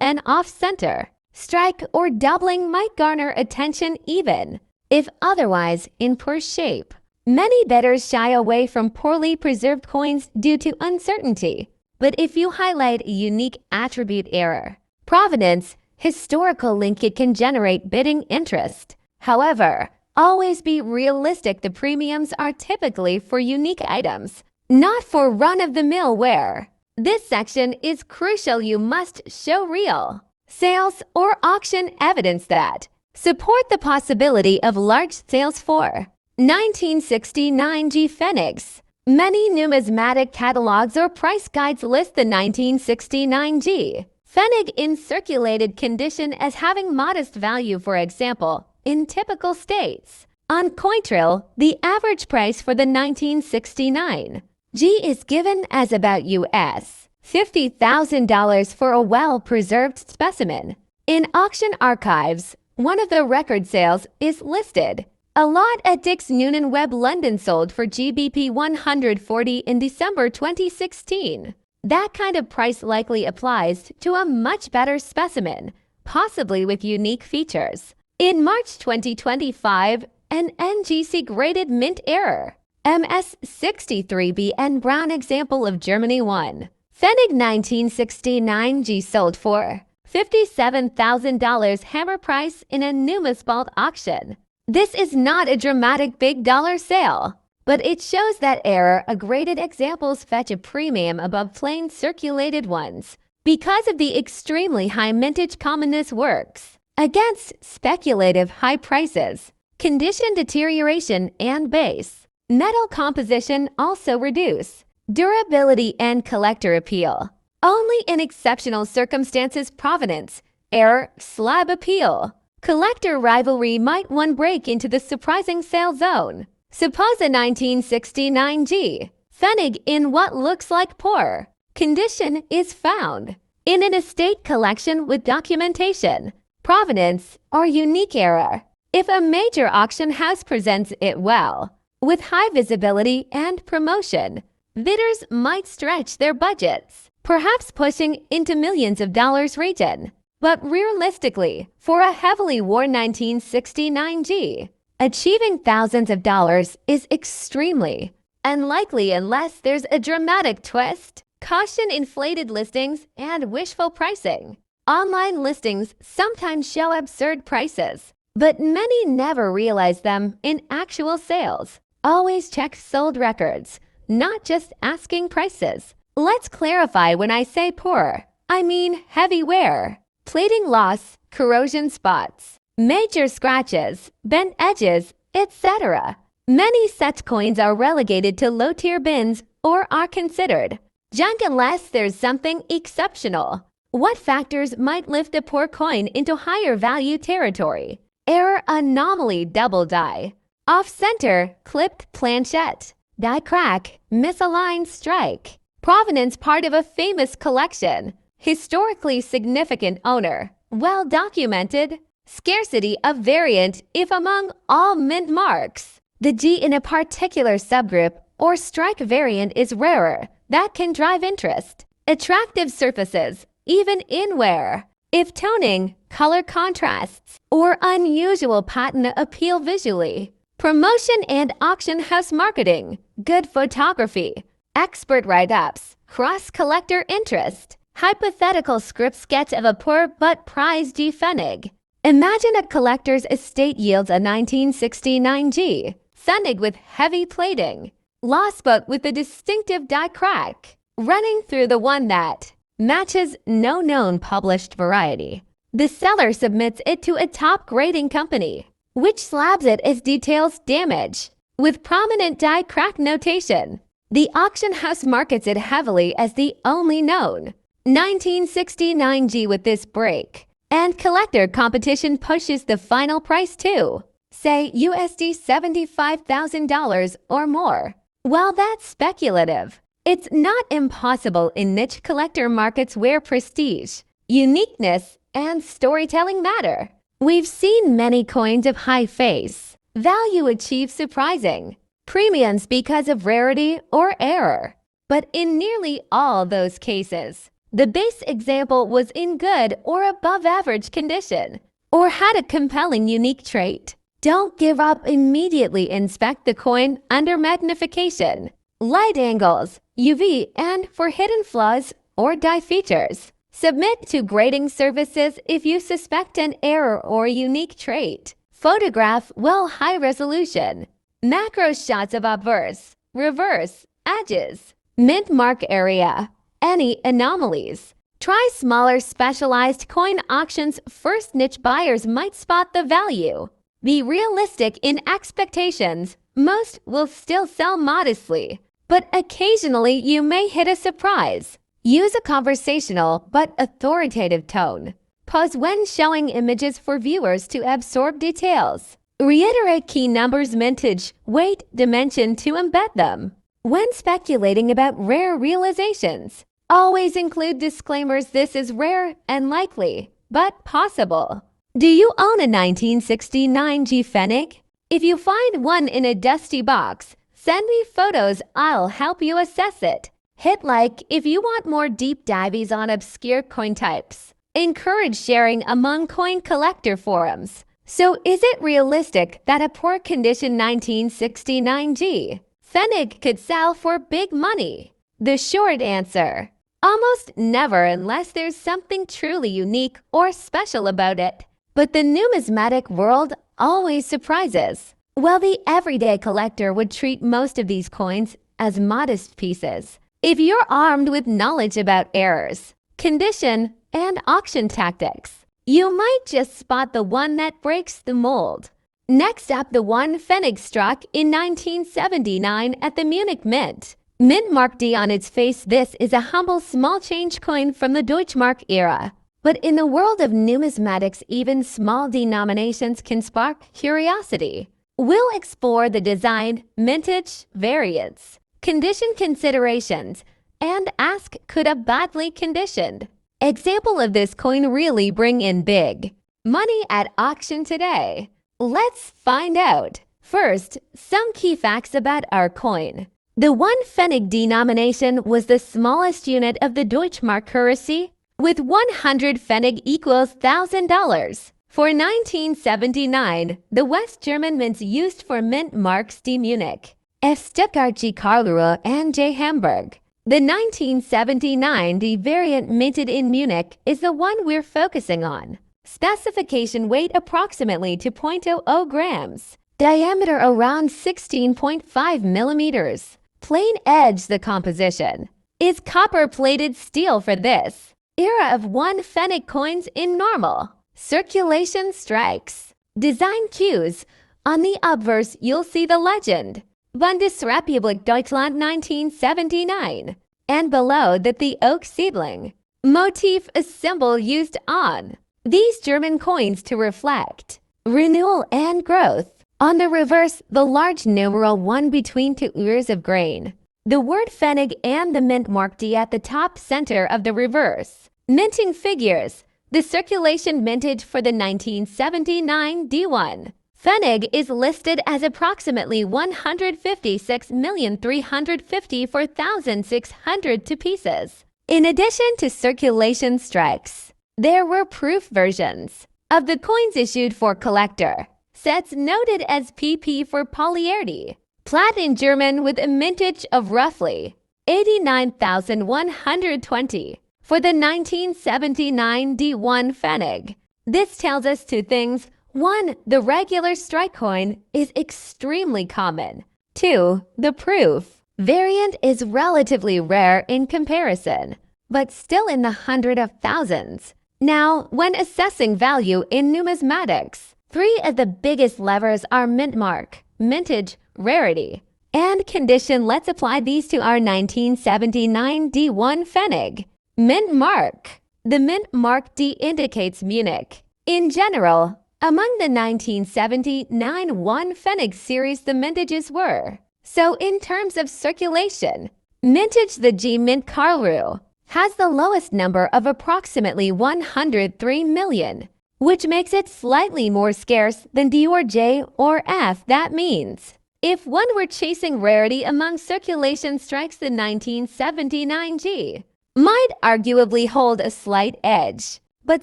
an off-center strike or doubling might garner attention even if otherwise in poor shape. Many bettors shy away from poorly preserved coins due to uncertainty, but if you highlight a unique attribute, error, provenance, historical link, it can generate bidding interest. However, always be realistic. The premiums are typically for unique items, not for run-of-the-mill wear. This section is crucial. You must show real sales or auction evidence that support the possibility of large sales. For 1969 pfennig. Many numismatic catalogs or price guides list the 1969 pfennig in circulated condition as having modest value. For example, in typical states, on CoinTrail, the average price for the 1969 is given as about US $50,000 for a well-preserved specimen. In auction archives, one of the record sales is listed. A lot at Dick's Noonan Webb London sold for GBP 140 in December 2016. That kind of price likely applies to a much better specimen, possibly with unique features. In March 2025, an NGC graded mint error MS63BN Brown example of Germany 1. pfennig 1969 sold for $57,000 hammer price in a numisbald auction. This is not a dramatic big dollar sale, but it shows that error graded examples fetch a premium above plain circulated ones because of the extremely high mintage commonness works against speculative high prices. Condition deterioration and base metal composition also reduce durability and collector appeal. Only in exceptional circumstances provenance, error, slab appeal. Collector rivalry might one break into the surprising sale zone. Suppose a 1969 pfennig in what looks like poor condition is found in an estate collection with documentation, provenance, or unique error. If a major auction house presents it well, with high visibility and promotion, bidders might stretch their budgets, perhaps pushing into millions of dollars region. But realistically, for a heavily worn 1969 achieving thousands of dollars is extremely unlikely unless there's a dramatic twist. Caution: inflated listings and wishful pricing. Online listings sometimes show absurd prices, but many never realize them in actual sales. Always check sold records, not just asking prices. Let's clarify: when I say poor, I mean heavy wear, plating loss, corrosion spots, major scratches, bent edges, etc. Many such coins are relegated to low-tier bins or are considered junk unless there's something exceptional. What factors might lift a poor coin into higher value territory? Error: anomaly, double die, off-center, clipped planchette, die crack, misaligned strike, provenance, part of a famous collection, historically significant owner, well documented, scarcity of variant if among all mint marks. The G in a particular subgroup or strike variant is rarer. That can drive interest. Attractive surfaces, even in wear. If toning, color contrasts, or unusual patina appeal visually. Promotion and auction house marketing, good photography, expert write-ups, cross-collector interest. Hypothetical script sketch of a poor but prized pfennig. Imagine a collector's estate yields a 1969G, pfennig with heavy plating, lost but with a distinctive die crack, running through the one that matches no known published variety. The seller submits it to a top grading company, which slabs it as details damage, with prominent die crack notation. The auction house markets it heavily as the only known 1969G with this break, and collector competition pushes the final price to, say, USD $75,000 or more. While that's speculative, it's not impossible in niche collector markets where prestige, uniqueness, and storytelling matter. We've seen many coins of high face value achieve surprising premiums because of rarity or error. But in nearly all those cases, the base example was in good or above average condition, or had a compelling unique trait. Don't give up. Immediately inspect the coin under magnification, light angles, UV, and for hidden flaws or die features. Submit to grading services if you suspect an error or unique trait. Photograph well high resolution, macro shots of obverse, reverse, edges, mint mark area, any anomalies. Try smaller specialized coin auctions first. Niche buyers might spot the value. Be realistic in expectations. Most will still sell modestly, but occasionally you may hit a surprise. Use a conversational but authoritative tone. Pause when showing images for viewers to absorb details. Reiterate key numbers, mintage, weight, dimension to embed them. When speculating about rare realizations, always include disclaimers. This is rare and likely, but possible. Do you own a 1969G pfennig? If you find one in a dusty box, send me photos. I'll help you assess it. Hit like if you want more deep dives on obscure coin types. Encourage sharing among coin collector forums. So is it realistic that a poor condition 1969G pfennig could sell for big money? The short answer: almost never, unless there's something truly unique or special about it. But the numismatic world always surprises. While the everyday collector would treat most of these coins as modest pieces, if you're armed with knowledge about errors, condition, and auction tactics, you might just spot the one that breaks the mold. Next up, the one pfennig struck in 1979 at the Munich Mint. Mint mark D on its face. This is a humble small change coin from the Deutschmark era. But in the world of numismatics, even small denominations can spark curiosity. We'll explore the design, mintage, variants, condition considerations, and ask, could a badly conditioned example of this coin really bring in big money at auction today? Let's find out. First, some key facts about our coin. The 1 pfennig denomination was the smallest unit of the Deutschmark currency, with 100 pfennig equals $1,000. For 1979, the West German mints used for mint marks D Munich, F Stuttgart, G Karlsruhe, and J Hamburg. The 1979 D variant minted in Munich is the one we're focusing on. Specification: weight approximately 2.00 grams, diameter around 16.5 millimeters. Plain edge. The composition is copper-plated steel for this era of 1 pfennig coins in normal circulation strikes. Design cues. On the obverse, you'll see the legend Bundesrepublik Deutschland 1979, and below that the oak seedling motif, a symbol used on these German coins to reflect renewal and growth. On the reverse, the large numeral 1 between 2 ears of grain, the word pfennig, and the mint mark D at the top center of the reverse. Minting figures. The circulation mintage for the 1979 D1 pfennig is listed as approximately 156,354,600 pieces. In addition to circulation strikes, there were proof versions of the coins issued for collector sets noted as PP for polyarity, plat in German, with a mintage of roughly 89,120 for the 1979 D1 pfennig. This tells us two things. 1. The regular strike coin is extremely common. 2. The proof variant is relatively rare in comparison, but still in the hundreds of thousands. Now, when assessing value in numismatics, 3 of the biggest levers are mint mark, mintage, rarity, and condition. Let's apply these to our 1979 D1 pfennig. Mint mark. The mint mark D indicates Munich. In general, among the 1979 1 pfennig series, the mintages were. So in terms of circulation, mintage the G Mint Karlsruhe has the lowest number of approximately 103 million, which makes it slightly more scarce than D or J or F. That means, if one were chasing rarity among circulation strikes, the 1979 G might arguably hold a slight edge. But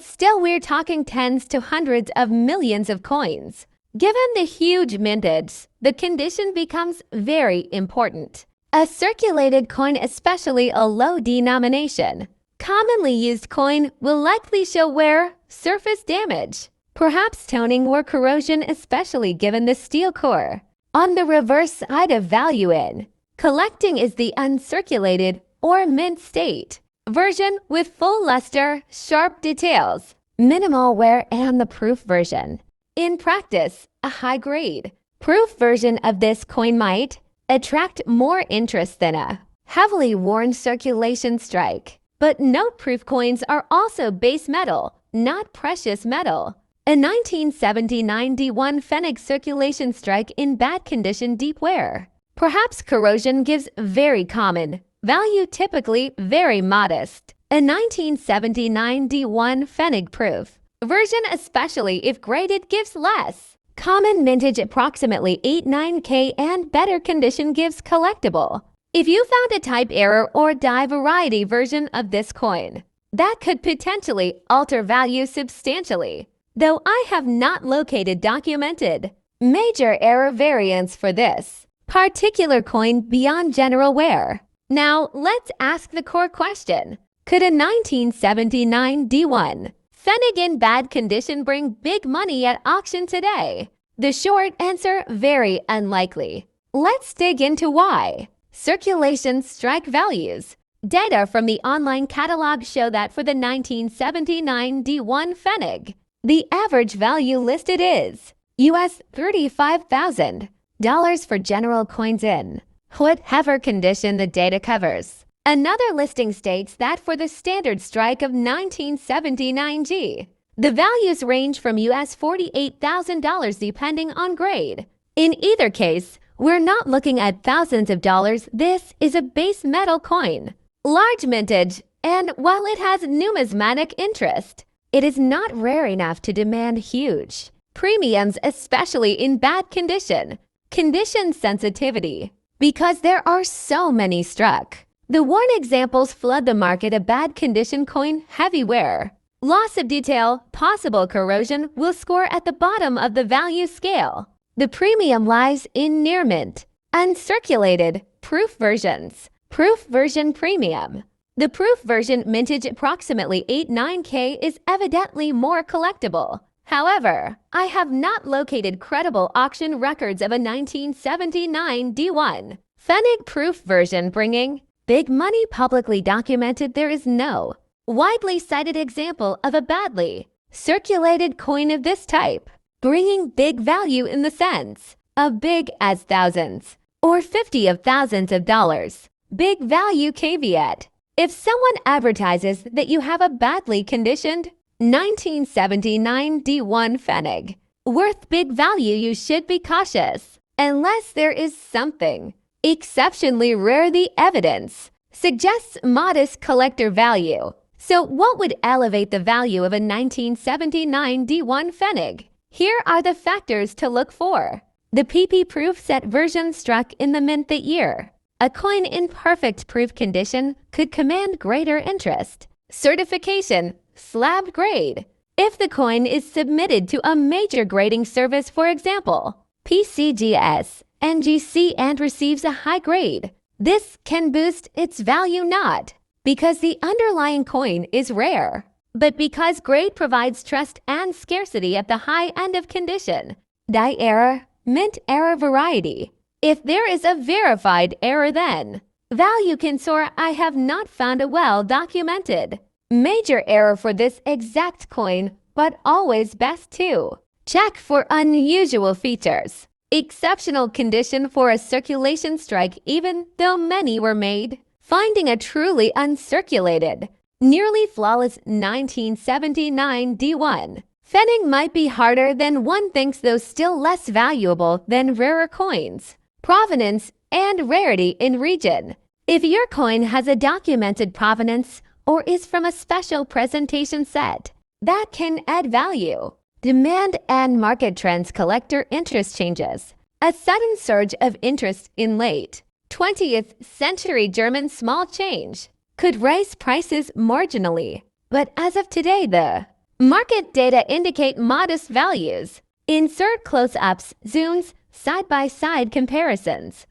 still, we're talking tens to hundreds of millions of coins. Given the huge mintage, the condition becomes very important. A circulated coin, especially a low denomination, commonly used coin, will likely show wear, surface damage, perhaps toning or corrosion, especially given the steel core. On the reverse side of value in collecting is the uncirculated or mint state version with full luster, sharp details, minimal wear, and the proof version. In practice, a high-grade proof version of this coin might attract more interest than a heavily worn circulation strike. But note, proof coins are also base metal, not precious metal. A 1979 D1 pfennig circulation strike in bad condition, deep wear. Perhaps corrosion gives very common. Value typically very modest. A 1979 D1 pfennig proof version, especially if graded, gives less. Common mintage approximately 8-9K and better condition gives collectible. If you found a type error or die variety version of this coin, that could potentially alter value substantially, though I have not located documented major error variants for this particular coin beyond general wear. Now, let's ask the core question. Could a 1979 D1 pfennig in bad condition bring big money at auction today? The short answer, very unlikely. Let's dig into why. Circulation strike values. Data from the online catalog show that for the 1979 D1 pfennig, the average value listed is US $35,000 for general coins in whatever condition the data covers. Another listing states that for the standard strike of 1979 G, the values range from US $48,000 depending on grade. In either case, we're not looking at thousands of dollars. This is a base metal coin, large mintage, and while it has numismatic interest, it is not rare enough to demand huge premiums, especially in bad condition. Condition sensitivity. Because there are so many struck, the worn examples flood the market. A bad condition coin, heavy wear, loss of detail, possible corrosion will score at the bottom of the value scale. The premium lies in near mint, uncirculated, proof versions. Proof version premium. The proof version mintage approximately 8-9K is evidently more collectible. However, I have not located credible auction records of a 1979 D1 pfennig proof version bringing big money publicly documented. There is no widely cited example of a badly circulated coin of this type bringing big value in the sense of big as thousands or 50 of thousands of dollars. Big value caveat. If someone advertises that you have a badly conditioned 1979 D1 pfennig worth big value, you should be cautious unless there is something exceptionally rare. The evidence suggests modest collector value. So what would elevate the value of a 1979 D1 pfennig? Here are the factors to look for. The PP proof set version struck in the mint that year. A coin in perfect proof condition could command greater interest. Certification, slab grade. If the coin is submitted to a major grading service, for example, PCGS, NGC, and receives a high grade, this can boost its value, not because the underlying coin is rare, but because grade provides trust and scarcity at the high end of condition. Die error, mint error variety. If there is a verified error, then value can soar. I have not found a well-documented major error for this exact coin, but always best to check for unusual features. Exceptional condition for a circulation strike, even though many were made. Finding a truly uncirculated, nearly flawless 1979 D1 pfennig might be harder than one thinks, though still less valuable than rarer coins. Provenance and rarity in region. If your coin has a documented provenance or is from a special presentation set, that can add value. Demand and market trends. Collector interest changes. A sudden surge of interest in late 20th century German small change could raise prices marginally, but as of today, the market data indicate modest values. Insert close-ups, zooms, side-by-side comparisons.